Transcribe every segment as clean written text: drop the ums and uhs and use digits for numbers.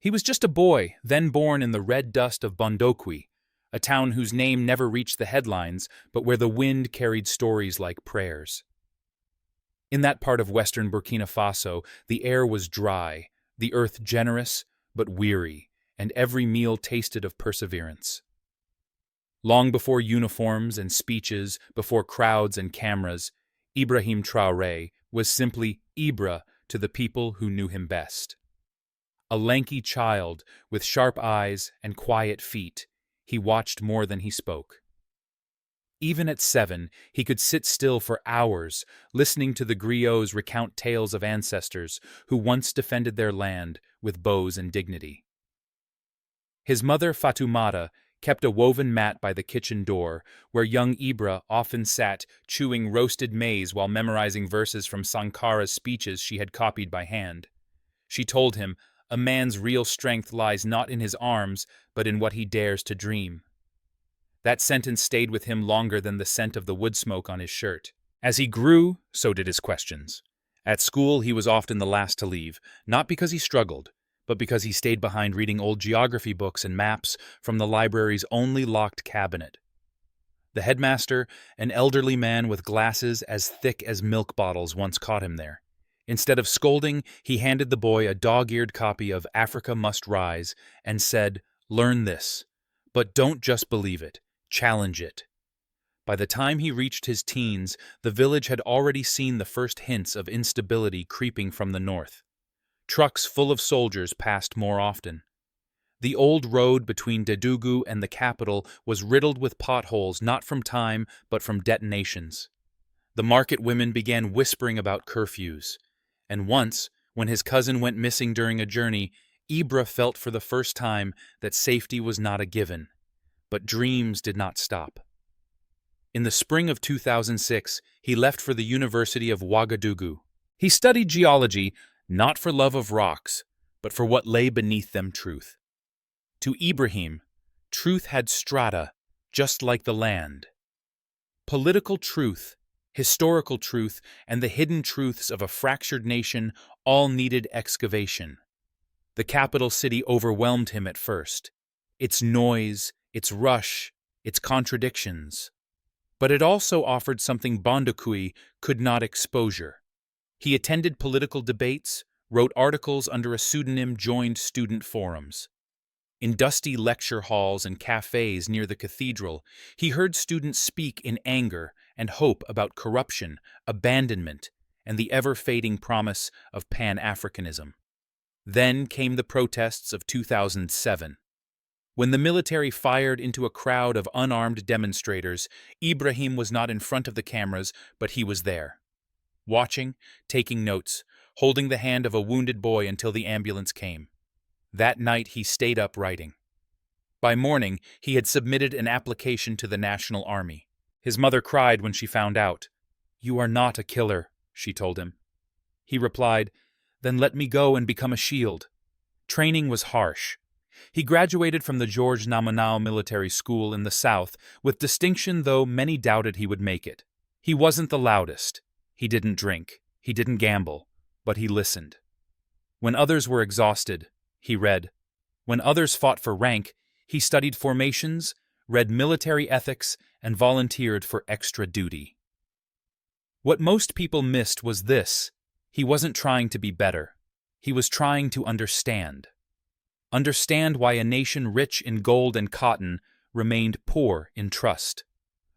He was just a boy, then born in the red dust of Bondokuy, a town whose name never reached the headlines, but where the wind carried stories like prayers. In that part of western Burkina Faso, the air was dry, the earth generous, but weary, and every meal tasted of perseverance. Long before uniforms and speeches, before crowds and cameras, Ibrahim Traoré was simply Ibra to the people who knew him best. A lanky child with sharp eyes and quiet feet, he watched more than he spoke. Even at 7, he could sit still for hours, listening to the griots recount tales of ancestors who once defended their land with bows and dignity. His mother, Fatoumata, kept a woven mat by the kitchen door, where young Ibra often sat chewing roasted maize while memorizing verses from Sankara's speeches she had copied by hand. She told him, "A man's real strength lies not in his arms, but in what he dares to dream." That sentence stayed with him longer than the scent of the wood smoke on his shirt. As he grew, so did his questions. At school, he was often the last to leave, not because he struggled, but because he stayed behind reading old geography books and maps from the library's only locked cabinet. The headmaster, an elderly man with glasses as thick as milk bottles, once caught him there. Instead of scolding, he handed the boy a dog-eared copy of Africa Must Rise and said, "Learn this, but don't just believe it, challenge it." By the time he reached his teens, the village had already seen the first hints of instability creeping from the north. Trucks full of soldiers passed more often. The old road between Ouagadougou and the capital was riddled with potholes not from time but from detonations. The market women began whispering about curfews. And once, when his cousin went missing during a journey, Ibra felt for the first time that safety was not a given. But dreams did not stop. In the spring of 2006, he left for the University of Ouagadougou. He studied geology, not for love of rocks, but for what lay beneath them: truth. To Ibrahim, truth had strata, just like the land. Political truth, historical truth, and the hidden truths of a fractured nation all needed excavation. The capital city overwhelmed him at first. Its noise, its rush, its contradictions. But it also offered something Bondokuy could not: exposure. He attended political debates, wrote articles under a pseudonym, joined student forums. In dusty lecture halls and cafes near the cathedral, he heard students speak in anger and hope about corruption, abandonment, and the ever-fading promise of Pan-Africanism. Then came the protests of 2007. When the military fired into a crowd of unarmed demonstrators, Ibrahim was not in front of the cameras, but he was there. Watching, taking notes, holding the hand of a wounded boy until the ambulance came. That night he stayed up writing. By morning, he had submitted an application to the National Army. His mother cried when she found out. "You are not a killer," she told him. He replied, "Then let me go and become a shield." Training was harsh. He graduated from the Georges Namonal Military School in the south with distinction, though many doubted he would make it. He wasn't the loudest. He didn't drink. He didn't gamble. But he listened. When others were exhausted, he read. When others fought for rank, he studied formations, read military ethics, and volunteered for extra duty. What most people missed was this: he wasn't trying to be better. He was trying to understand. Understand why a nation rich in gold and cotton remained poor in trust.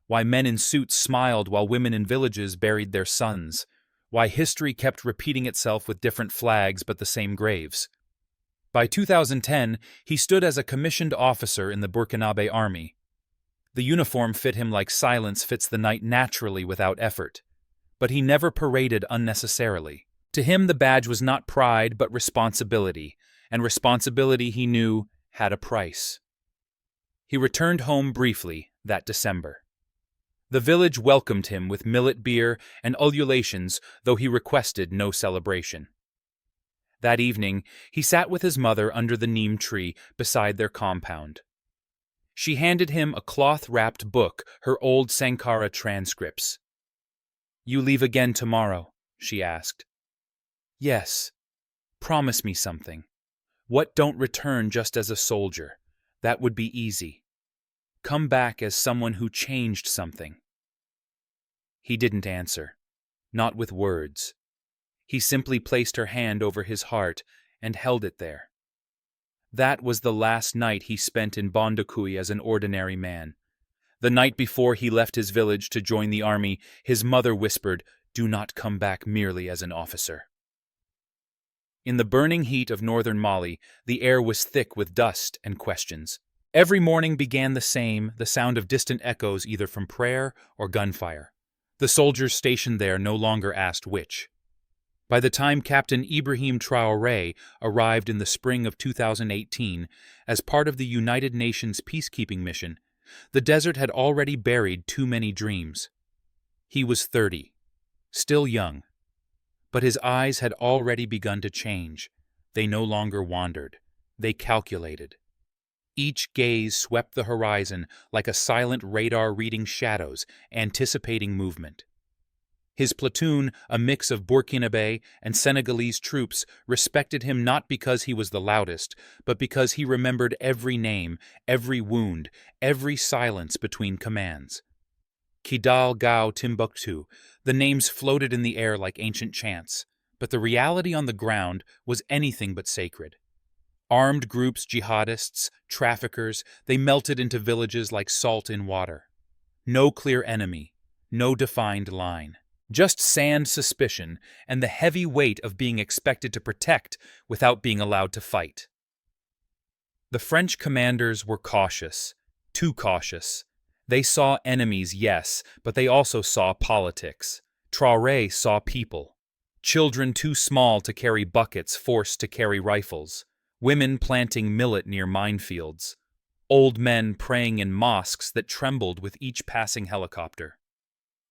Why men in suits smiled while women in villages buried their sons. Why history kept repeating itself with different flags but the same graves. By 2010, he stood as a commissioned officer in the Burkinabe army. The uniform fit him like silence fits the night, naturally without effort. But he never paraded unnecessarily. To him, the badge was not pride but responsibility, and responsibility, he knew, had a price. He returned home briefly that December. The village welcomed him with millet beer and ululations, though he requested no celebration. That evening, he sat with his mother under the neem tree beside their compound. She handed him a cloth-wrapped book, her old Sankara transcripts. "You leave again tomorrow?" she asked. "Yes. Promise me something." What, don't return just as a soldier? That would be easy. Come back as someone who changed something. He didn't answer, not with words. He simply placed her hand over his heart and held it there. That was the last night he spent in Bondokuy as an ordinary man. The night before he left his village to join the army, his mother whispered, "Do not come back merely as an officer." In the burning heat of northern Mali, the air was thick with dust and questions. Every morning began the same, the sound of distant echoes either from prayer or gunfire. The soldiers stationed there no longer asked which. By the time Captain Ibrahim Traoré arrived in the spring of 2018 as part of the United Nations peacekeeping mission, the desert had already buried too many dreams. He was 30, still young, but his eyes had already begun to change. They no longer wandered. They calculated. Each gaze swept the horizon like a silent radar reading shadows, anticipating movement. His platoon, a mix of Burkina and Senegalese troops, respected him not because he was the loudest, but because he remembered every name, every wound, every silence between commands. Kidal, Gao, Timbuktu, the names floated in the air like ancient chants, but the reality on the ground was anything but sacred. Armed groups, jihadists, traffickers, they melted into villages like salt in water. No clear enemy, no defined line. Just sand suspicion and the heavy weight of being expected to protect without being allowed to fight. The French commanders were cautious, too cautious. They saw enemies, yes, but they also saw politics. Traoré saw people. Children too small to carry buckets forced to carry rifles. Women planting millet near minefields. Old men praying in mosques that trembled with each passing helicopter.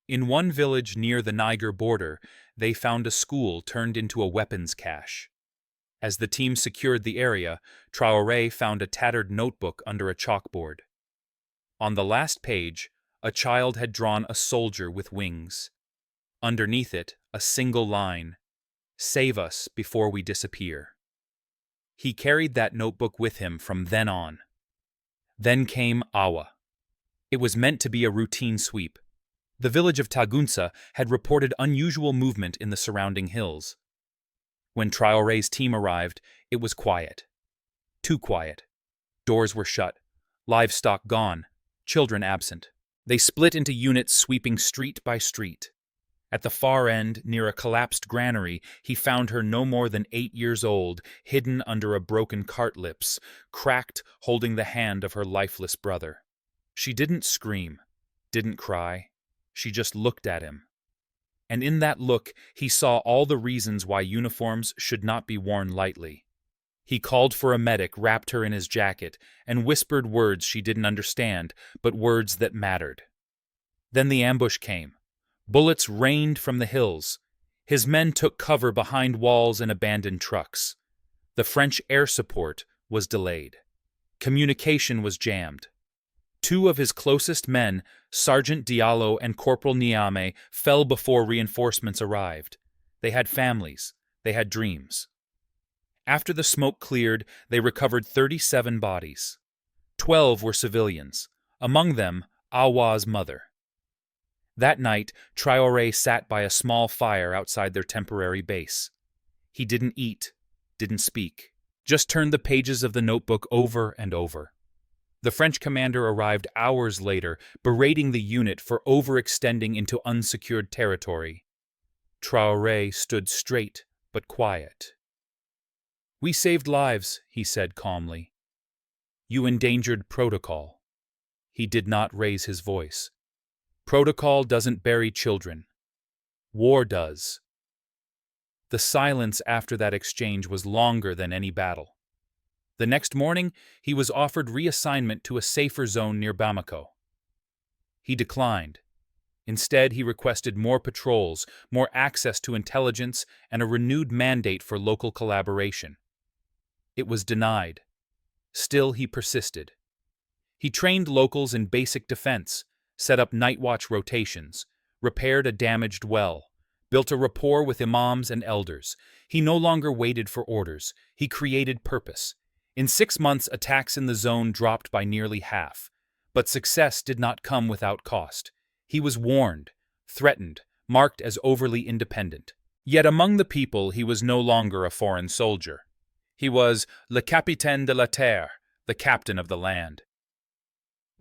In one village near the Niger border, they found a school turned into a weapons cache. As the team secured the area, Traoré found a tattered notebook under a chalkboard. On the last page, a child had drawn a soldier with wings. Underneath it, a single line, "Save us before we disappear." He carried that notebook with him from then on. Then came Awa. It was meant to be a routine sweep. The village of Tagunsa had reported unusual movement in the surrounding hills. When Traoré's team arrived, it was quiet. Too quiet. Doors were shut, livestock gone, children absent. They split into units sweeping street by street. At the far end, near a collapsed granary, he found her no more than 8 years old, hidden under a broken cart lips, cracked, holding the hand of her lifeless brother. She didn't scream, didn't cry. She just looked at him. And in that look, he saw all the reasons why uniforms should not be worn lightly. He called for a medic, wrapped her in his jacket, and whispered words she didn't understand, but words that mattered. Then the ambush came. Bullets rained from the hills. His men took cover behind walls and abandoned trucks. The French air support was delayed. Communication was jammed. 2 of his closest men, Sergeant Diallo and Corporal Niame, fell before reinforcements arrived. They had families. They had dreams. After the smoke cleared, they recovered 37 bodies. 12 were civilians, among them Awa's mother. That night, Traoré sat by a small fire outside their temporary base. He didn't eat, didn't speak, just turned the pages of the notebook over and over. The French commander arrived hours later, berating the unit for overextending into unsecured territory. Traoré stood straight but quiet. "We saved lives," he said calmly. "You endangered protocol." He did not raise his voice. Protocol doesn't bury children. War does. The silence after that exchange was longer than any battle. The next morning, he was offered reassignment to a safer zone near Bamako. He declined. Instead, he requested more patrols, more access to intelligence, and a renewed mandate for local collaboration. It was denied. Still, he persisted. He trained locals in basic defense, set up night watch rotations, repaired a damaged well, built a rapport with imams and elders. He no longer waited for orders. He created purpose. In 6 months, attacks in the zone dropped by nearly half. But success did not come without cost. He was warned, threatened, marked as overly independent. Yet among the people, he was no longer a foreign soldier. He was le capitaine de la terre, the captain of the land.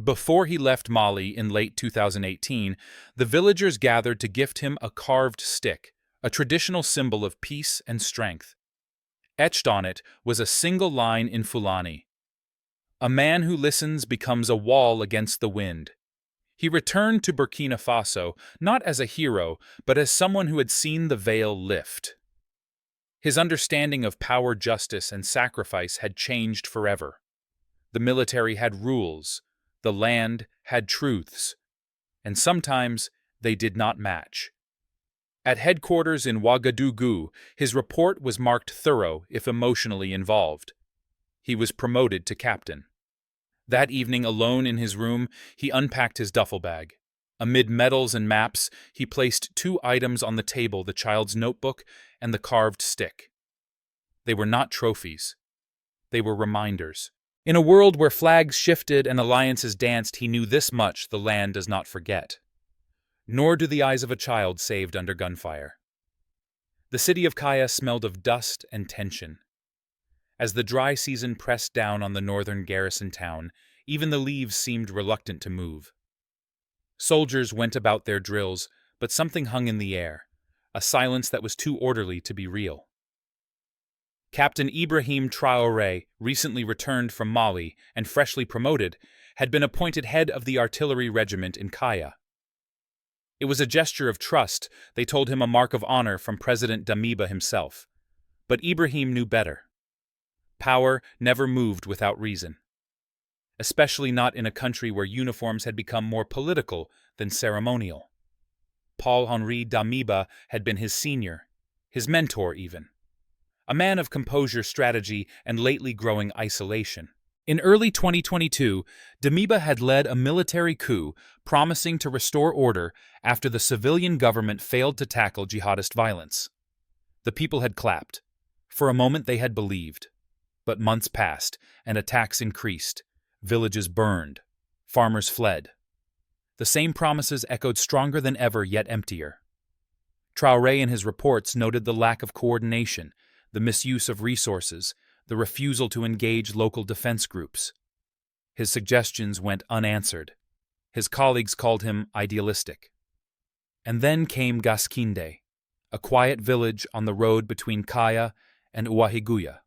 Before he left Mali in late 2018, the villagers gathered to gift him a carved stick, a traditional symbol of peace and strength. Etched on it was a single line in Fulani: "A man who listens becomes a wall against the wind." He returned to Burkina Faso not as a hero, but as someone who had seen the veil lift. His understanding of power, justice, and sacrifice had changed forever. The military had rules, the land had truths, and sometimes they did not match. At headquarters in Ouagadougou, his report was marked thorough if emotionally involved. He was promoted to captain. That evening, alone in his room, he unpacked his duffel bag. Amid medals and maps, he placed 2 items on the table: the child's notebook and the carved stick. They were not trophies. They were reminders. In a world where flags shifted and alliances danced, he knew this much: the land does not forget. Nor do the eyes of a child saved under gunfire. The city of Kaya smelled of dust and tension. As the dry season pressed down on the northern garrison town, even the leaves seemed reluctant to move. Soldiers went about their drills, but something hung in the air, a silence that was too orderly to be real. Captain Ibrahim Traoré, recently returned from Mali and freshly promoted, had been appointed head of the artillery regiment in Kaya. It was a gesture of trust, they told him, a mark of honor from President Damiba himself. But Ibrahim knew better. Power never moved without reason, especially not in a country where uniforms had become more political than ceremonial. Paul-Henri Damiba had been his senior, his mentor even. A man of composure, strategy, and lately growing isolation. In early 2022, Damiba had led a military coup promising to restore order after the civilian government failed to tackle jihadist violence. The people had clapped. For a moment they had believed. But months passed, and attacks increased. Villages burned. Farmers fled. The same promises echoed stronger than ever, yet emptier. Traoré in his reports noted the lack of coordination, the misuse of resources, the refusal to engage local defense groups. His suggestions went unanswered. His colleagues called him idealistic. And then came Gaskinde, a quiet village on the road between Kaya and Ouagadougou.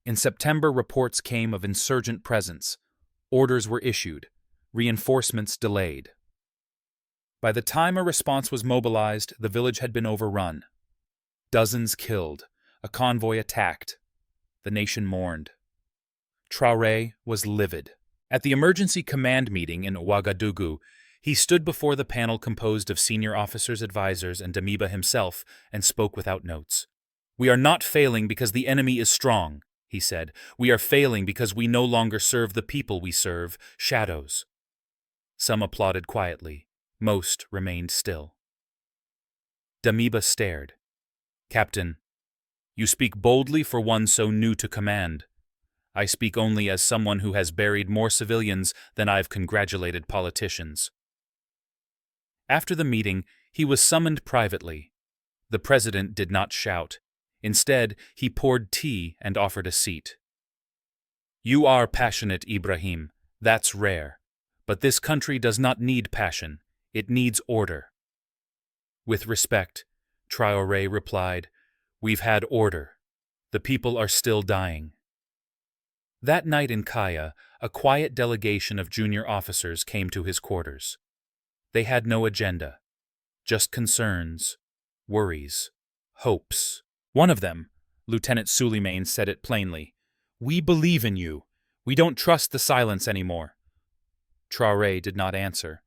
In September, reports came of insurgent presence. Orders were issued, reinforcements delayed. By the time a response was mobilized, the village had been overrun. Dozens killed, a convoy attacked. The nation mourned. Traoré was livid. At the emergency command meeting in Ouagadougou, he stood before the panel composed of senior officers, advisors, and Damiba himself, and spoke without notes. "We are not failing because the enemy is strong," he said. "We are failing because we no longer serve the people we serve, shadows." Some applauded quietly. Most remained still. Damiba stared. "Captain, you speak boldly for one so new to command. I speak only as someone who has buried more civilians than I've congratulated politicians." After the meeting, he was summoned privately. The president did not shout. Instead, he poured tea and offered a seat. "You are passionate, Ibrahim. That's rare. But this country does not need passion. It needs order." With respect, Traoré replied, "We've had order. The people are still dying." That night in Kaya, a quiet delegation of junior officers came to his quarters. They had no agenda, just concerns, worries, hopes. One of them, Lieutenant Suleiman, said it plainly: "We believe in you. We don't trust the silence anymore." Traoré did not answer,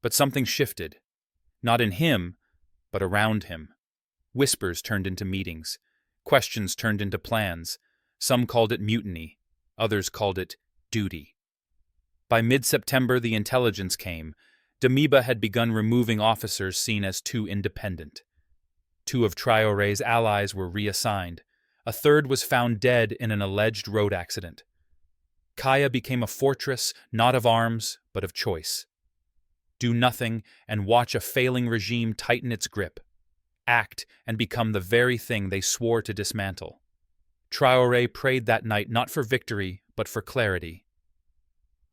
but something shifted, not in him, but around him. Whispers turned into meetings. Questions turned into plans. Some called it mutiny. Others called it duty. By mid-September, the intelligence came. Damiba had begun removing officers seen as too independent. Two of Traore's allies were reassigned. A third was found dead in an alleged road accident. Kaya became a fortress not of arms, but of choice. Do nothing and watch a failing regime tighten its grip. Act and become the very thing they swore to dismantle. Traore prayed that night not for victory, but for clarity.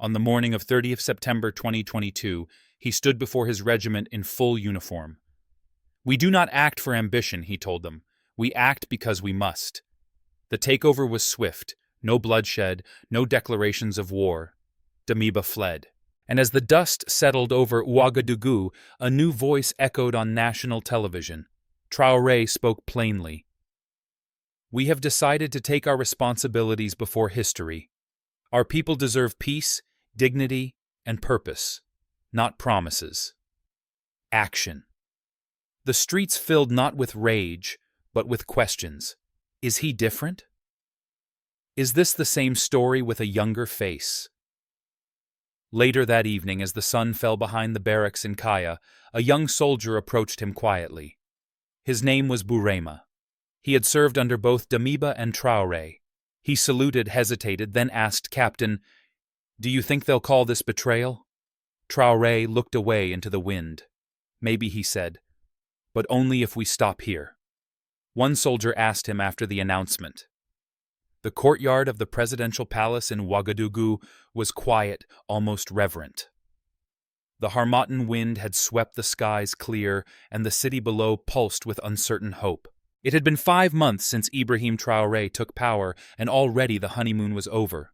On the morning of 30th September 2022, he stood before his regiment in full uniform. "We do not act for ambition," he told them. "We act because we must." The takeover was swift. No bloodshed, no declarations of war. Damiba fled. And as the dust settled over Ouagadougou, a new voice echoed on national television. Traore spoke plainly. "We have decided to take our responsibilities before history. Our people deserve peace, dignity, and purpose, not promises. Action." The streets filled not with rage, but with questions. Is he different? Is this the same story with a younger face? Later that evening, as the sun fell behind the barracks in Kaya, a young soldier approached him quietly. His name was Burema. He had served under both Damiba and Traore. He saluted, hesitated, then asked, "Captain, do you think they'll call this betrayal?" Traore looked away into the wind. "Maybe," he said, "but only if we stop here." One soldier asked him after the announcement. The courtyard of the presidential palace in Ouagadougou was quiet, almost reverent. The Harmattan wind had swept the skies clear, and the city below pulsed with uncertain hope. It had been 5 months since Ibrahim Traoré took power, and already the honeymoon was over.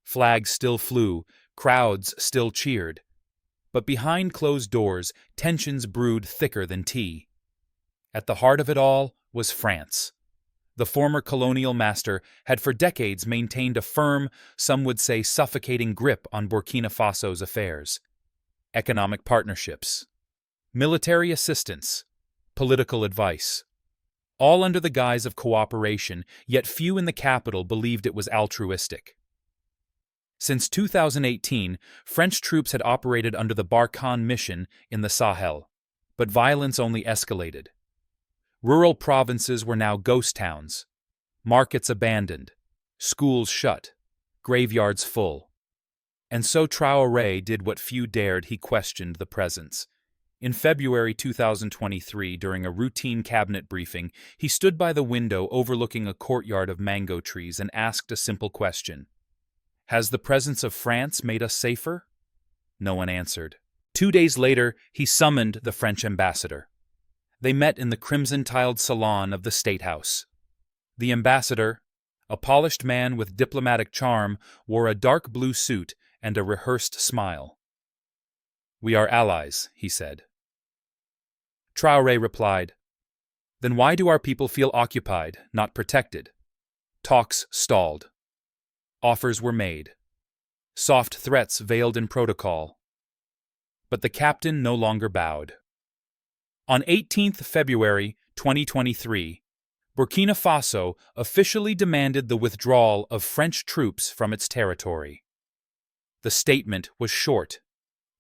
Flags still flew, crowds still cheered. But behind closed doors, tensions brewed thicker than tea. At the heart of it all was France. The former colonial master had for decades maintained a firm, some would say suffocating grip on Burkina Faso's affairs. Economic partnerships, military assistance, political advice. All under the guise of cooperation, yet few in the capital believed it was altruistic. Since 2018, French troops had operated under the Barkhane mission in the Sahel, but violence only escalated. Rural provinces were now ghost towns, markets abandoned, schools shut, graveyards full. And so Traoré did what few dared. He questioned the presence. In February 2023, during a routine cabinet briefing, he stood by the window overlooking a courtyard of mango trees and asked a simple question. "Has the presence of France made us safer?" No one answered. 2 days later, he summoned the French ambassador. They met in the crimson-tiled salon of the State House. The ambassador, a polished man with diplomatic charm, wore a dark blue suit and a rehearsed smile. "We are allies," he said. Traoré replied, "Then why do our people feel occupied, not protected?" Talks stalled. Offers were made. Soft threats veiled in protocol. But the captain no longer bowed. On 18th February 2023, Burkina Faso officially demanded the withdrawal of French troops from its territory. The statement was short,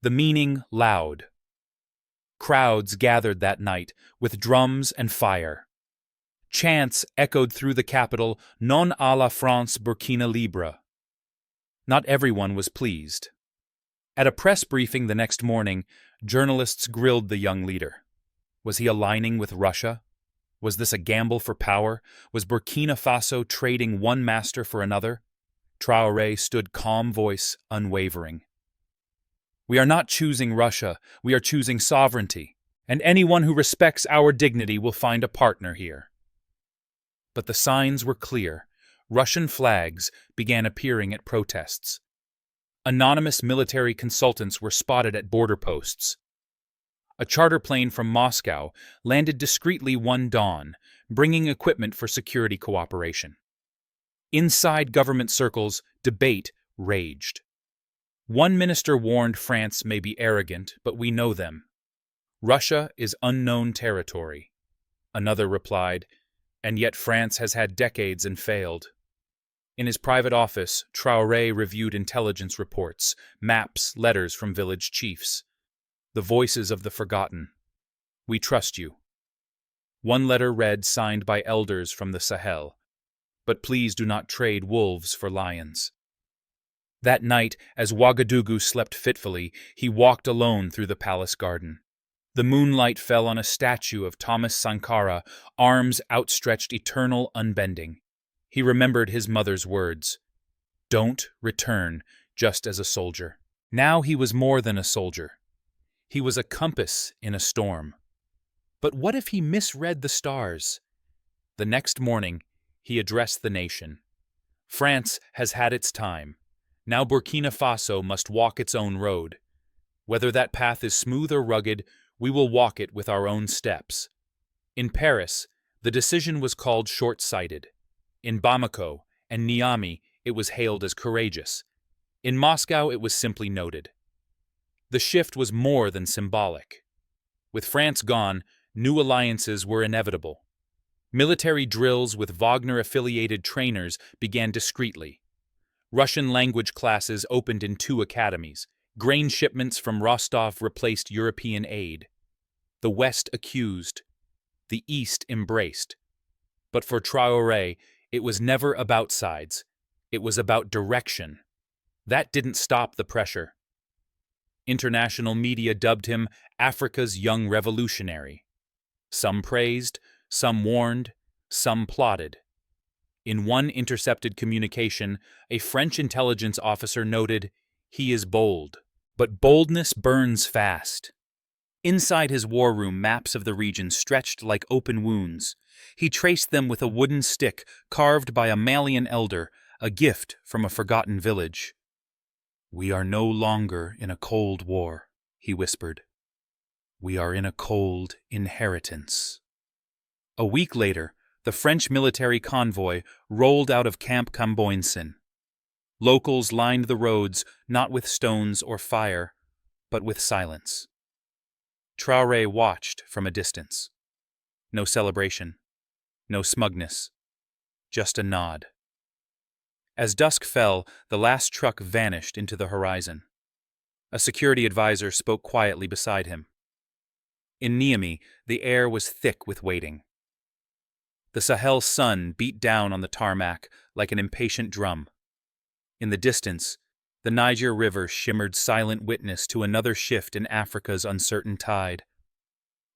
the meaning loud. Crowds gathered that night with drums and fire. Chants echoed through the capital, "Non à la France, Burkina Libre." Not everyone was pleased. At a press briefing the next morning, journalists grilled the young leader. Was he aligning with Russia? Was this a gamble for power? Was Burkina Faso trading one master for another? Traoré stood calm voice, unwavering. "We are not choosing Russia, we are choosing sovereignty, and anyone who respects our dignity will find a partner here." But the signs were clear. Russian flags began appearing at protests. Anonymous military consultants were spotted at border posts. A charter plane from Moscow landed discreetly one dawn, bringing equipment for security cooperation. Inside government circles, debate raged. One minister warned France may be arrogant, but we know them. Russia is unknown territory. Another replied, and yet France has had decades and failed. In his private office, Traoré reviewed intelligence reports, maps, letters from village chiefs. The voices of the forgotten. "We trust you." One letter read, signed by elders from the Sahel, "But please do not trade wolves for lions." That night, as Ouagadougou slept fitfully, he walked alone through the palace garden. The moonlight fell on a statue of Thomas Sankara, arms outstretched, eternal, unbending. He remembered his mother's words, "Don't return just as a soldier." Now he was more than a soldier. He was a compass in a storm. But what if he misread the stars? The next morning, he addressed the nation. France has had its time. Now Burkina Faso must walk its own road. Whether that path is smooth or rugged, we will walk it with our own steps. In Paris, the decision was called short-sighted. In Bamako and Niamey, it was hailed as courageous. In Moscow, it was simply noted. The shift was more than symbolic. With France gone, new alliances were inevitable. Military drills with Wagner-affiliated trainers began discreetly. Russian language classes opened in 2 academies. Grain shipments from Rostov replaced European aid. The West accused. The East embraced. But for Traoré, it was never about sides. It was about direction. That didn't stop the pressure. International media dubbed him Africa's young revolutionary. Some praised, some warned, some plotted. In one intercepted communication, a French intelligence officer noted, "He is bold, but boldness burns fast." Inside his war room, maps of the region stretched like open wounds. He traced them with a wooden stick carved by a Malian elder, a gift from a forgotten village. "We are no longer in a cold war," he whispered. "We are in a cold inheritance." A week later, the French military convoy rolled out of Camp Camboinsin. Locals lined the roads not with stones or fire, but with silence. Traoré watched from a distance. No celebration, no smugness, just a nod. As dusk fell, the last truck vanished into the horizon. A security advisor spoke quietly beside him. In Niamey, the air was thick with waiting. The Sahel sun beat down on the tarmac like an impatient drum. In the distance, the Niger River shimmered silent witness to another shift in Africa's uncertain tide.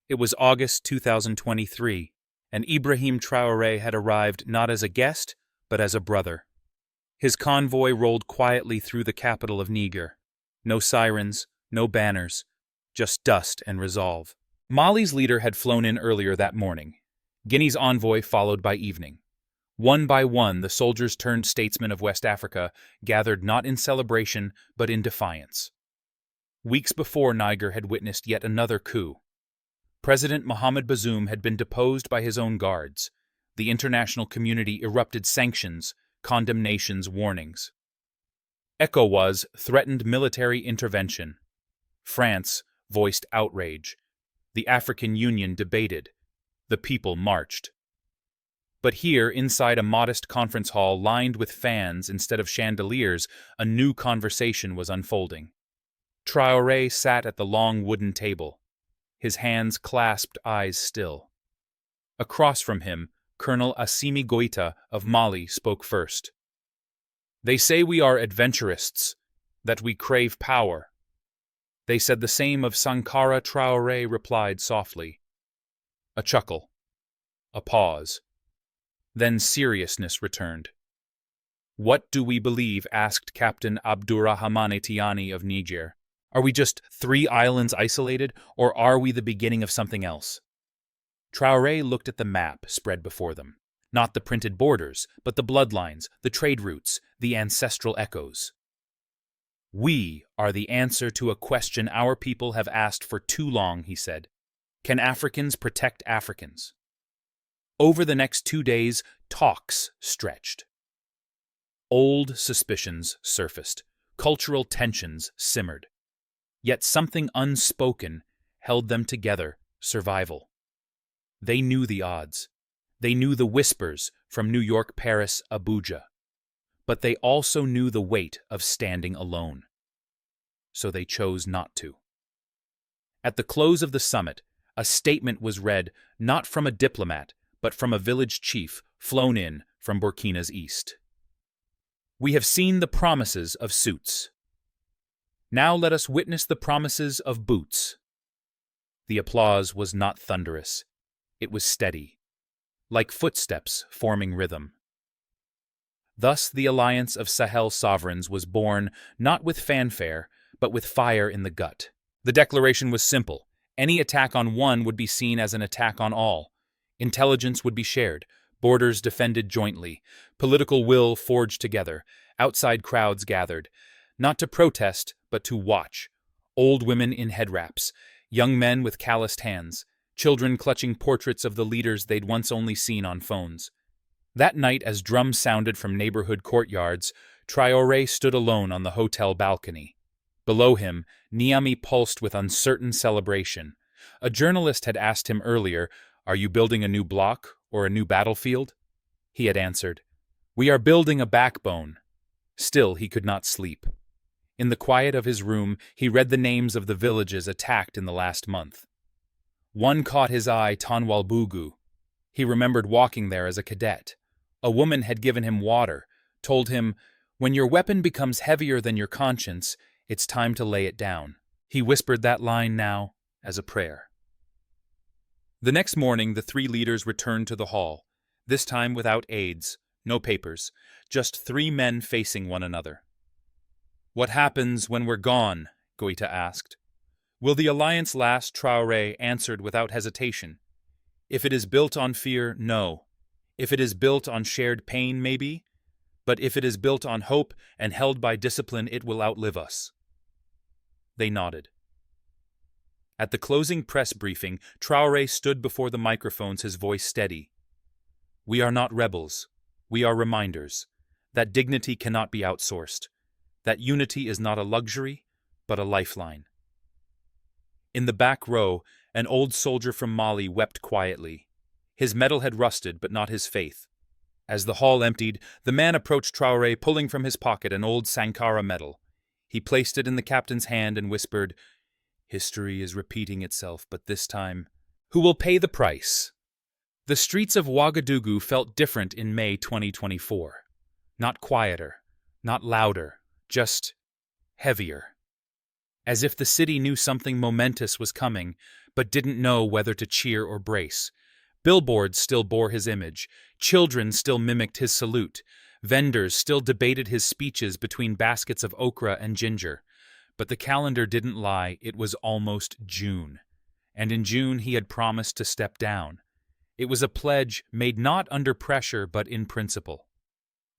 It was August 2023, and Ibrahim Traoré had arrived not as a guest, but as a brother. His convoy rolled quietly through the capital of Niger. No sirens, no banners, just dust and resolve. Mali's leader had flown in earlier that morning. Guinea's envoy followed by evening. One by one, the soldiers-turned-statesmen of West Africa gathered not in celebration, but in defiance. Weeks before, Niger had witnessed yet another coup. President Mohamed Bazoum had been deposed by his own guards. The international community erupted sanctions, condemnations, warnings. ECOWAS threatened military intervention. France voiced outrage. The African Union debated. The people marched. But here, inside a modest conference hall lined with fans instead of chandeliers, a new conversation was unfolding. Traoré sat at the long wooden table, his hands clasped, eyes still. Across from him, Colonel Assimi Goïta of Mali spoke first. "They say we are adventurists, that we crave power." "They said the same of Sankara," Traoré replied softly. A chuckle. A pause. Then seriousness returned. "What do we believe?" asked Captain Abdurrahman Tiani of Niger. "Are we just 3 islands isolated, or are we the beginning of something else?" Traoré looked at the map spread before them. Not the printed borders, but the bloodlines, the trade routes, the ancestral echoes. "We are the answer to a question our people have asked for too long," he said. "Can Africans protect Africans?" Over the next 2 days, talks stretched. Old suspicions surfaced. Cultural tensions simmered. Yet something unspoken held them together, survival. They knew the odds. They knew the whispers from New York, Paris, Abuja. But they also knew the weight of standing alone. So they chose not to. At the close of the summit, A statement was read not from a diplomat, but from a village chief flown in from Burkina's east. We have seen the promises of suits. Now let us witness the promises of boots. The applause was not thunderous. It was steady, like footsteps forming rhythm. Thus the alliance of Sahel sovereigns was born not with fanfare, but with fire in the gut. The declaration was simple. Any attack on one would be seen as an attack on all. Intelligence would be shared, borders defended jointly, political will forged together, outside crowds gathered, not to protest, but to watch. Old women in head wraps, young men with calloused hands, children clutching portraits of the leaders they'd once only seen on phones. That night, as drums sounded from neighborhood courtyards, Traore stood alone on the hotel balcony. Below him, Niamey pulsed with uncertain celebration. A journalist had asked him earlier, "Are you building a new block or a new battlefield?" He had answered, "We are building a backbone." Still, he could not sleep. In the quiet of his room, he read the names of the villages attacked in the last month. One caught his eye, Ouagadougou. He remembered walking there as a cadet. A woman had given him water, told him, "When your weapon becomes heavier than your conscience, it's time to lay it down." He whispered that line now as a prayer. The next morning, the three leaders returned to the hall, this time without aides, no papers, just three men facing one another. "What happens when we're gone?" Goita asked. "Will the alliance last?" Traore answered without hesitation. "If it is built on fear, no. If it is built on shared pain, maybe. But if it is built on hope and held by discipline, it will outlive us." They nodded. At the closing press briefing, Traore stood before the microphones, his voice steady. "We are not rebels. We are reminders that dignity cannot be outsourced, that unity is not a luxury, but a lifeline." In the back row, an old soldier from Mali wept quietly. His medal had rusted, but not his faith. As the hall emptied, the man approached Traore, pulling from his pocket an old Sankara medal. He placed it in the captain's hand and whispered, "History is repeating itself, but this time, who will pay the price?" The streets of Ouagadougou felt different in May 2024. Not quieter, not louder, just heavier. As if the city knew something momentous was coming, but didn't know whether to cheer or brace. Billboards still bore his image, children still mimicked his salute, vendors still debated his speeches between baskets of okra and ginger. But the calendar didn't lie, it was almost June. And in June he had promised to step down. It was a pledge made not under pressure but in principle.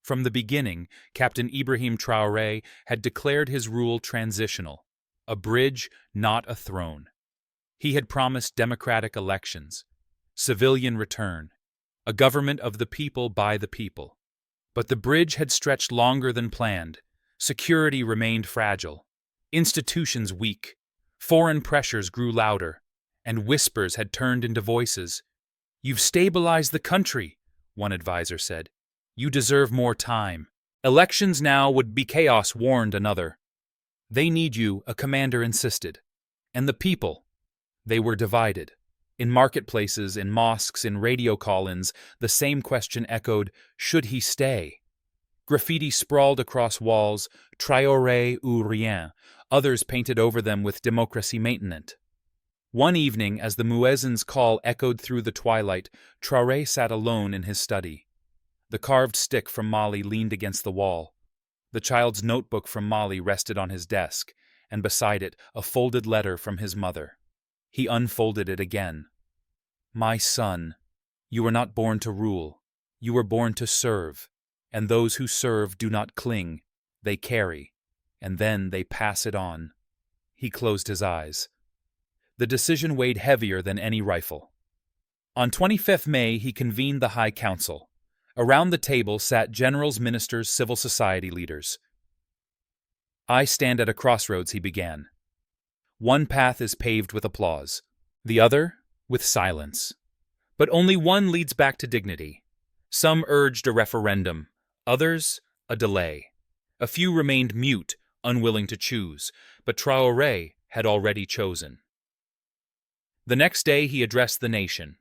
From the beginning, Captain Ibrahim Traoré had declared his rule transitional, a bridge, not a throne. He had promised democratic elections, civilian return, a government of the people by the people. But the bridge had stretched longer than planned. Security remained fragile, institutions weak, foreign pressures grew louder, and whispers had turned into voices. "You've stabilized the country," one advisor said. "You deserve more time. Elections now would be chaos," warned another. "They need you," a commander insisted. And the people, they were divided. In marketplaces, in mosques, in radio call-ins, the same question echoed, should he stay? Graffiti sprawled across walls, Traoré ou rien. Others painted over them with "Démocratie maintenant." One evening, as the muezzin's call echoed through the twilight, Traoré sat alone in his study. The carved stick from Mali leaned against the wall. The child's notebook from Mali rested on his desk, and beside it, a folded letter from his mother. He unfolded it again. "My son, you were not born to rule. You were born to serve. And those who serve do not cling. They carry. And then they pass it on." He closed his eyes. The decision weighed heavier than any rifle. On 25th May, he convened the High Council. Around the table sat generals, ministers, civil society leaders. "I stand at a crossroads," he began. "One path is paved with applause, the other with silence. But only one leads back to dignity. Some urged a referendum, others a delay. A few remained mute, unwilling to choose, but Traoré had already chosen." The next day he addressed the nation.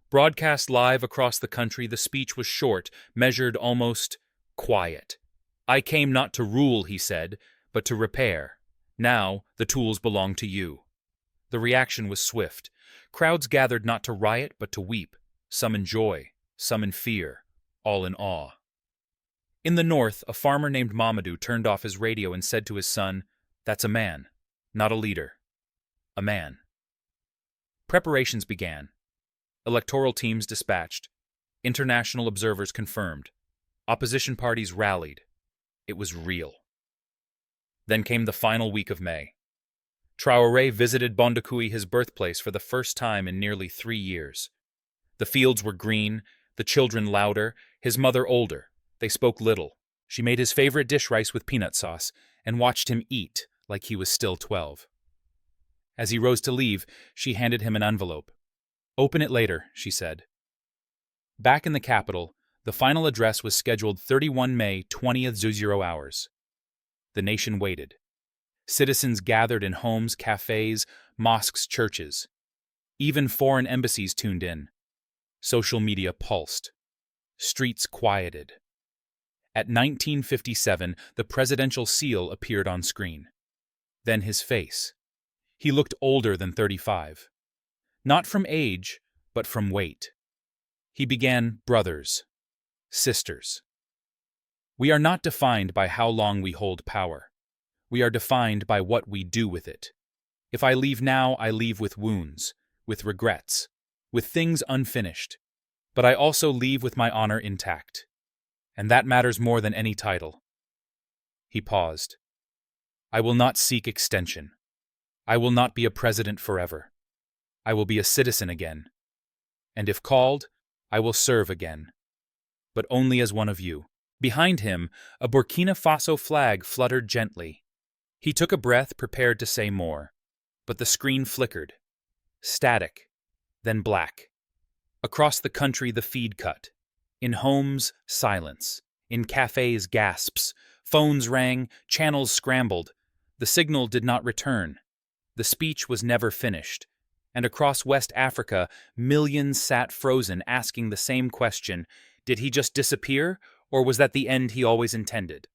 Broadcast live across the country, the speech was short, measured, almost quiet. "I came not to rule," he said, "but to repair. Now the tools belong to you." The reaction was swift. Crowds gathered not to riot, but to weep, some in joy, some in fear, all in awe. In the north, a farmer named Mamadou turned off his radio and said to his son, "That's a man, not a leader. A man." Preparations began. Electoral teams dispatched. International observers confirmed. Opposition parties rallied. It was real. Then came the final week of May. Traoré visited Bondokuy, his birthplace, for the first time in nearly 3 years. The fields were green, the children louder, his mother older. They spoke little. She made his favorite dish, rice with peanut sauce, and watched him eat like he was still 12. As he rose to leave, she handed him an envelope. "Open it later," she said. Back in the capital, the final address was scheduled 31 May, 20:00 hours. The nation waited. Citizens gathered in homes, cafes, mosques, churches. Even foreign embassies tuned in. Social media pulsed. Streets quieted. At 19:57, the presidential seal appeared on screen. Then his face. He looked older than 35. Not from age, but from weight. He began, "Brothers, sisters. We are not defined by how long we hold power. We are defined by what we do with it. If I leave now, I leave with wounds, with regrets, with things unfinished. But I also leave with my honor intact. And that matters more than any title." He paused. "I will not seek extension. I will not be a president forever. I will be a citizen again. And if called, I will serve again. But only as one of you." Behind him, a Burkina Faso flag fluttered gently. He took a breath, prepared to say more. But the screen flickered. Static, then black. Across the country, the feed cut. In homes, silence. In cafes, gasps. Phones rang, channels scrambled. The signal did not return. The speech was never finished. And across West Africa, millions sat frozen, asking the same question: did he just disappear, or was that the end he always intended?